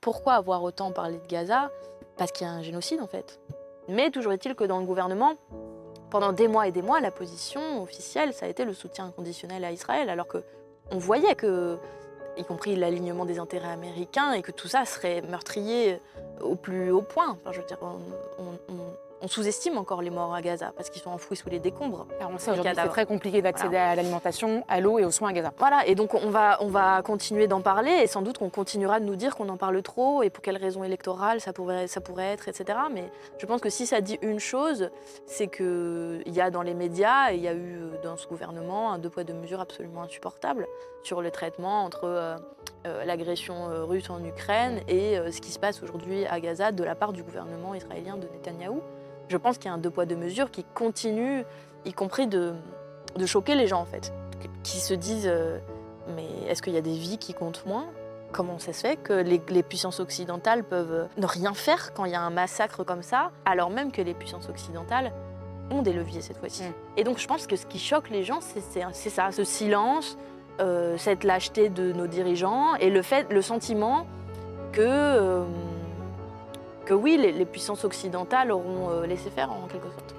Pourquoi avoir autant parlé de Gaza? Parce qu'il y a un génocide en fait. Mais toujours est-il que dans le gouvernement, pendant des mois et des mois, la position officielle, ça a été le soutien inconditionnel à Israël, alors qu'on voyait que, y compris l'alignement des intérêts américains, et que tout ça serait meurtrier au plus haut point. Enfin, je veux dire, on sous-estime encore les morts à Gaza, parce qu'ils sont enfouis sous les décombres. Alors on sait aujourd'hui que c'est très compliqué d'accéder à l'alimentation, à l'eau et aux soins à Gaza. Voilà, et donc on va continuer d'en parler, et sans doute qu'on continuera de nous dire qu'on en parle trop, et pour quelles raisons électorales ça pourrait être, etc. Mais je pense que si ça dit une chose, c'est qu'il y a dans les médias, et il y a eu dans ce gouvernement, un deux poids deux mesures absolument insupportable sur le traitement entre l'agression russe en Ukraine et ce qui se passe aujourd'hui à Gaza de la part du gouvernement israélien de Netanyahou. Je pense qu'il y a un deux poids deux mesures qui continue, y compris de choquer les gens en fait, qui se disent mais est-ce qu'il y a des vies qui comptent moins? Comment ça se fait que les puissances occidentales peuvent ne rien faire quand il y a un massacre comme ça, alors même que les puissances occidentales ont des leviers cette fois-ci. Et donc je pense que ce qui choque les gens, c'est ça, ce silence, cette lâcheté de nos dirigeants et le sentiment que oui, les puissances occidentales auront laissé faire en quelque sorte.